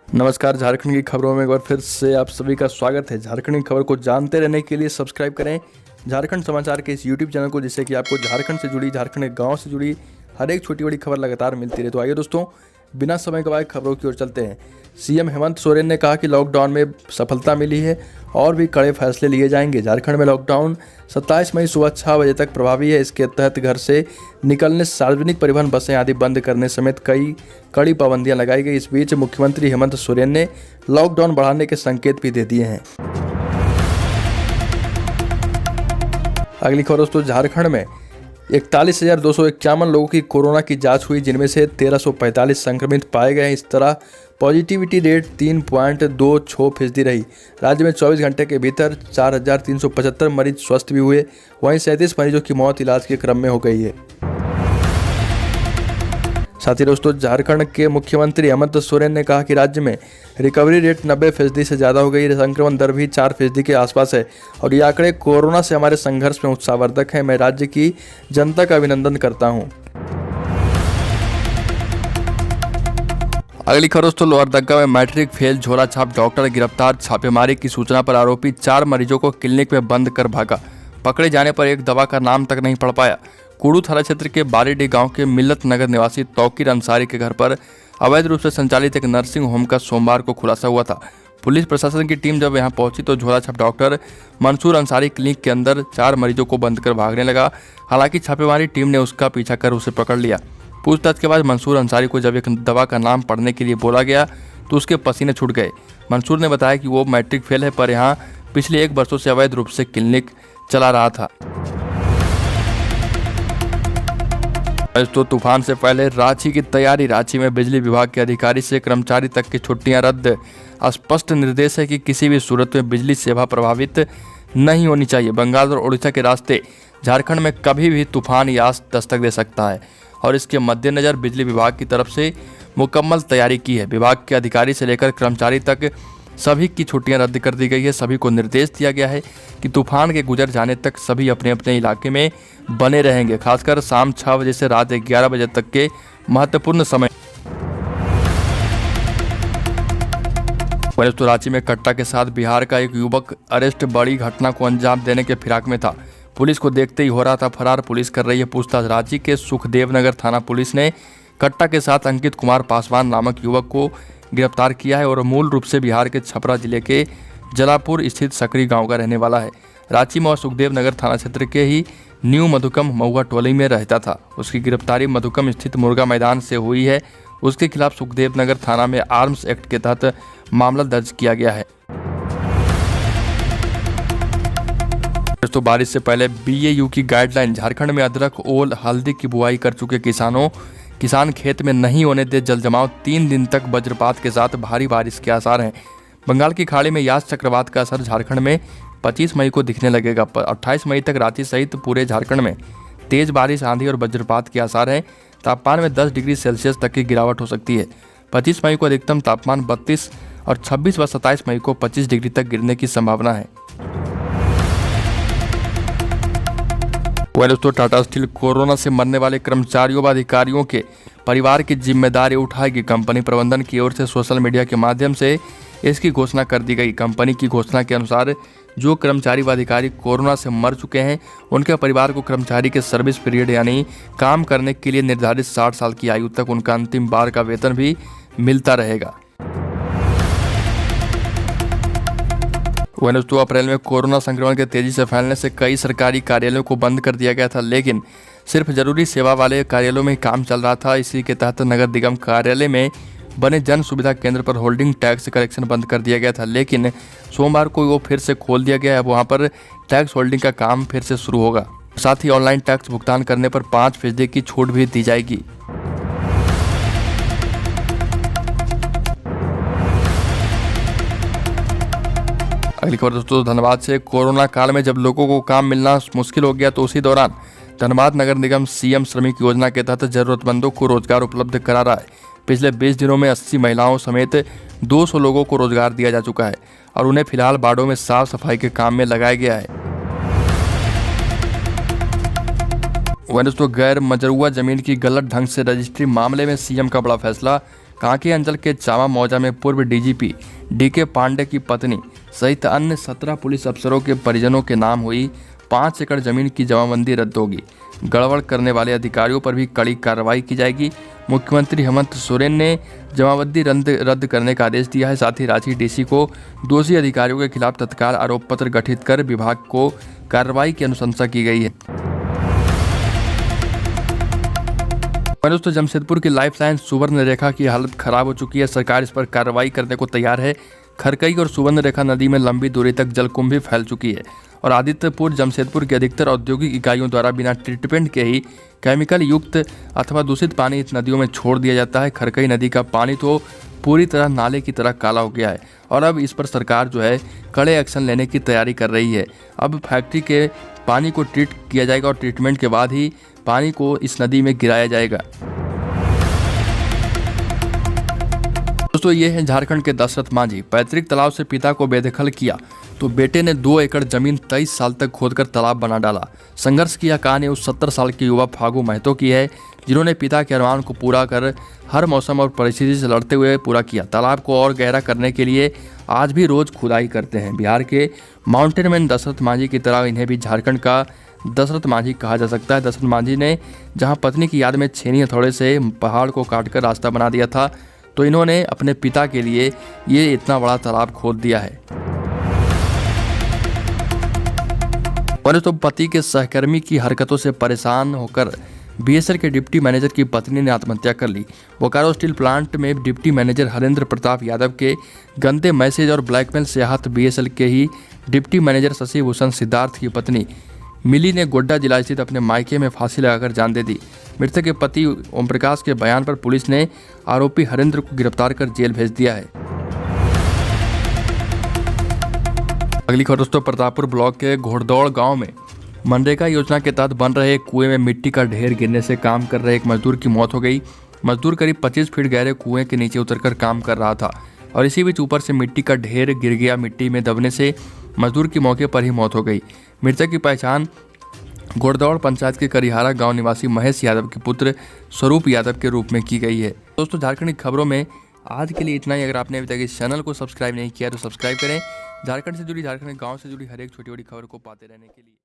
नमस्कार। झारखंड की खबरों में एक बार फिर से आप सभी का स्वागत है। झारखंड की खबर को जानते रहने के लिए सब्सक्राइब करें झारखंड समाचार के इस यूट्यूब चैनल को, जिससे कि आपको झारखंड से जुड़ी, झारखंड के गांव से जुड़ी हर एक छोटी बड़ी खबर लगातार मिलती रहे। तो आइए दोस्तों, बिना समय गवाए खबरों की ओर चलते हैं। सीएम हेमंत सोरेन ने कहा कि लॉकडाउन में सफलता मिली है और भी कड़े फैसले लिए जाएंगे। झारखंड में लॉकडाउन 27 मई सुबह 6 बजे तक प्रभावी है। इसके तहत घर से निकलने, सार्वजनिक परिवहन, बसें आदि बंद करने समेत कई कड़ी पाबंदियां लगाई गई। इस बीच मुख्यमंत्री हेमंत सोरेन ने लॉकडाउन बढ़ाने के संकेत भी दे दिए हैं। अगली खबर दोस्तों, झारखंड में 41,251 लोगों की कोरोना की जांच हुई, जिनमें से 1,345 संक्रमित पाए गए हैं। इस तरह पॉजिटिविटी रेट 3.26% रही। राज्य में 24 घंटे के भीतर 4,375 मरीज स्वस्थ भी हुए। वहीं 37 मरीजों की मौत इलाज के क्रम में हो गई है। साथ ही दोस्तों, झारखंड के मुख्यमंत्री हेमंत सोरेन ने कहा कि राज्य में रिकवरी रेट 90% से ज़्यादा हो गई है। संक्रमण दर भी 4% के आसपास है और ये आंकड़े कोरोना से हमारे संघर्ष में उत्साहवर्धक हैं। मैं राज्य की जनता का अभिनंदन करता हूं। अगली खबर दोस्तों, लोहरदगा में मैट्रिक फेल झोला छाप डॉक्टर गिरफ्तार। छापेमारी की सूचना पर आरोपी 4 मरीजों को क्लिनिक में बंद कर भागा। पकड़े जाने पर एक दवा का नाम तक नहीं पढ़ पाया। कुड़ू थाना क्षेत्र के बारीडीह गांव के मिल्लत नगर निवासी तौकीर अंसारी के घर पर अवैध रूप से संचालित एक नर्सिंग होम का सोमवार को खुलासा हुआ था। पुलिस प्रशासन की टीम जब यहां पहुंची तो झोला छाप डॉक्टर मंसूर अंसारी क्लिनिक के अंदर 4 मरीजों को बंद कर भागने लगा। हालांकि छापेमारी टीम ने उसका पीछा कर उसे पकड़ लिया। पूछताछ के बाद मंसूर अंसारी को जब एक दवा का नाम पढ़ने के लिए बोला गया तो उसके पसीने छूट गए। मंसूर ने बताया कि वो मैट्रिक फेल है, पर यहाँ पिछले 1 वर्षों से अवैध रूप से क्लिनिक चला रहा था। तो तूफान से पहले रांची की तैयारी। रांची में बिजली विभाग के अधिकारी से कर्मचारी तक की छुट्टियां रद्द। स्पष्ट निर्देश है कि किसी भी सूरत में बिजली सेवा प्रभावित नहीं होनी चाहिए। बंगाल और उड़ीसा के रास्ते झारखंड में कभी भी तूफान यास दस्तक दे सकता है और इसके मद्देनजर बिजली विभाग की तरफ से मुकम्मल तैयारी की है। विभाग के अधिकारी से लेकर कर्मचारी तक सभी की छुट्टियां रद्द कर दी गई है। सभी को निर्देश दिया गया है कि तूफान के गुजर जाने तक सभी अपने अपने इलाके में बने रहेंगे, खासकर शाम 6 बजे से रात 11 बजे तक के महत्वपूर्ण समय। तो रांची में कट्टा के साथ बिहार का एक युवक अरेस्ट। बड़ी घटना को अंजाम देने के फिराक में था। पुलिस को देखते ही हो रहा था फरार। पुलिस कर रही है पूछताछ। रांची के सुखदेव नगर थाना पुलिस ने कट्टा के साथ अंकित कुमार पासवान नामक युवक को गिरफ्तार किया है और मूल रूप से बिहार के छपरा जिले के जलापुर स्थित सकरी गांव का रहने वाला है। रांची में और सुखदेव नगर थाना क्षेत्र के ही न्यू मधुकम महुआ टोली में रहता था। उसकी गिरफ्तारी मधुकम स्थित मुर्गा मैदान से हुई है। उसके खिलाफ सुखदेव नगर थाना में आर्म्स एक्ट के तहत मामला दर्ज किया गया है। तो बारिश से पहले बीएयू की गाइडलाइन। झारखंड में अदरक, ओल, हल्दी की बुआई कर चुके किसान खेत में नहीं होने दे जलजमाव। 3 दिन तक वज्रपात के साथ भारी बारिश के आसार हैं। बंगाल की खाड़ी में यास चक्रवात का असर झारखंड में 25 मई को दिखने लगेगा। 28 मई तक रांची सहित पूरे झारखंड में तेज बारिश, आंधी और वज्रपात के आसार हैं। तापमान में 10 डिग्री सेल्सियस तक की गिरावट हो सकती है। 25 मई को अधिकतम तापमान 32 और 26 व 27 मई को 25 डिग्री तक गिरने की संभावना है। दोस्तों, टाटा स्टील कोरोना से मरने वाले कर्मचारियों व अधिकारियों के परिवार की जिम्मेदारी उठाएगी। कंपनी प्रबंधन की ओर से सोशल मीडिया के माध्यम से इसकी घोषणा कर दी गई। कंपनी की घोषणा के अनुसार जो कर्मचारी व अधिकारी कोरोना से मर चुके हैं, उनके परिवार को कर्मचारी के सर्विस पीरियड यानी काम करने के लिए निर्धारित 60 साल की आयु तक उनका अंतिम बार का वेतन भी मिलता रहेगा। दोस्तों, अप्रैल में कोरोना संक्रमण के तेजी से फैलने से कई सरकारी कार्यालयों को बंद कर दिया गया था, लेकिन सिर्फ जरूरी सेवा वाले कार्यालयों में काम चल रहा था। इसी के तहत नगर निगम कार्यालय में बने जन सुविधा केंद्र पर होल्डिंग टैक्स कलेक्शन बंद कर दिया गया था, लेकिन सोमवार को वो फिर से खोल दिया गया है। अब वहाँ पर टैक्स होल्डिंग का काम फिर से शुरू होगा। साथ ही ऑनलाइन टैक्स भुगतान करने पर 5% की छूट भी दी जाएगी। अगली खबर दोस्तों, धनबाद से। कोरोना काल में जब लोगों को काम मिलना मुश्किल हो गया तो उसी दौरान धनबाद नगर निगम सीएम श्रमिक योजना के तहत जरूरतमंदों को रोजगार उपलब्ध करा रहा है। पिछले 20 दिनों में 80 महिलाओं समेत 200 लोगों को रोजगार दिया जा चुका है और उन्हें फिलहाल वार्डों में साफ सफाई के काम में लगाया गया है। दोस्तों, गैर मजरूआ जमीन की गलत ढंग से रजिस्ट्री मामले में सीएम का बड़ा फैसला। कांके अंचल के चावा मौजा में पूर्व डीजीपी डीके पांडे की पत्नी सहित अन्य 17 पुलिस अफसरों के परिजनों के नाम हुई 5 एकड़ जमीन की जमाबंदी रद्द होगी। गड़बड़ करने वाले अधिकारियों पर भी कड़ी कार्रवाई की जाएगी। मुख्यमंत्री हेमंत सोरेन ने जमाबंदी रद्द करने का आदेश दिया है। साथ ही रांची डीसी को दोषी अधिकारियों के खिलाफ तत्काल आरोप पत्र गठित कर विभाग को कार्रवाई की अनुशंसा की गई है। दोस्तों, जमशेदपुर की लाइफलाइन सुवर्ण रेखा की हालत खराब हो चुकी है। सरकार इस पर कार्रवाई करने को तैयार है। खरकई और सुवर्ण रेखा नदी में लंबी दूरी तक जलकुंभी फैल चुकी है और आदित्यपुर जमशेदपुर की अधिकतर औद्योगिक इकाइयों द्वारा बिना ट्रीटमेंट के ही केमिकल युक्त अथवा दूषित पानी इस नदियों में छोड़ दिया जाता है। खरकई नदी का पानी तो पूरी तरह नाले की तरह काला हो गया है और अब इस पर सरकार जो है कड़े एक्शन लेने की तैयारी कर रही है। अब फैक्ट्री के पानी को ट्रीट किया जाएगा और ट्रीटमेंट के बाद ही पानी को इस नदी में गिराया जाएगा। दोस्तों, ये है झारखंड के दशरथ मांझी। पैतृक तालाब से पिता को बेदखल किया तो बेटे ने 2 एकड़ जमीन 23 साल तक खोदकर तालाब बना डाला। संघर्ष की यह कहानी उस 70 साल के युवा फागू महतो की है, जिन्होंने पिता के अरमान को पूरा कर हर मौसम और परिस्थिति से लड़ते हुए पूरा किया। तालाब को और गहरा करने के लिए आज भी रोज खुदाई करते हैं। बिहार के माउंटेन मैन दशरथ मांझी की तरह इन्हें भी झारखंड का दशरथ मांझी कहा जा सकता है। दशरथ मांझी ने जहां पत्नी की याद में छेनी हथौड़े से पहाड़ को काटकर रास्ता बना दिया था, तो इन्होंने अपने पिता के लिए ये इतना बड़ा तालाब खोद दिया है। और तो पति के सहकर्मी की हरकतों से परेशान होकर बीएसएल के डिप्टी मैनेजर की पत्नी ने आत्महत्या कर ली। बोकारो स्टील प्लांट में डिप्टी मैनेजर हरेंद्र प्रताप यादव के गंदे मैसेज और ब्लैकमेल से आहत बीएसएल के ही डिप्टी मैनेजर शशि भूषण सिद्धार्थ की पत्नी मिली ने गोड्डा जिला स्थित अपने मायके में फांसी लगाकर जान दे दी। मृतक के पति ओम प्रकाश के बयान पर पुलिस ने आरोपी हरेंद्र को गिरफ्तार कर जेल भेज दिया है। अगली खबर दोस्तों, प्रतापपुर ब्लॉक के घोड़दौड़ गांव में मनरेगा योजना के तहत बन रहे कुएं में मिट्टी का ढेर गिरने से काम कर रहे एक मजदूर की मौत हो गई। मजदूर करीब 25 फीट गहरे कुएं के नीचे उतरकर काम कर रहा था और इसी बीच ऊपर से मिट्टी का ढेर गिर गया। मिट्टी में दबने से मजदूर की मौके पर ही मौत हो गई। मृतक की पहचान घोड़दौड़ पंचायत के करिहारा गांव निवासी महेश यादव के पुत्र स्वरूप यादव के रूप में की गई है। दोस्तों, झारखंड की खबरों में आज के लिए इतना ही। अगर आपने अभी तक इस चैनल को सब्सक्राइब नहीं किया तो सब्सक्राइब करें। झारखंड से जुड़ी, झारखंड के गाँव से जुड़ी हर एक छोटी बड़ी खबर को पाते रहने के लिए।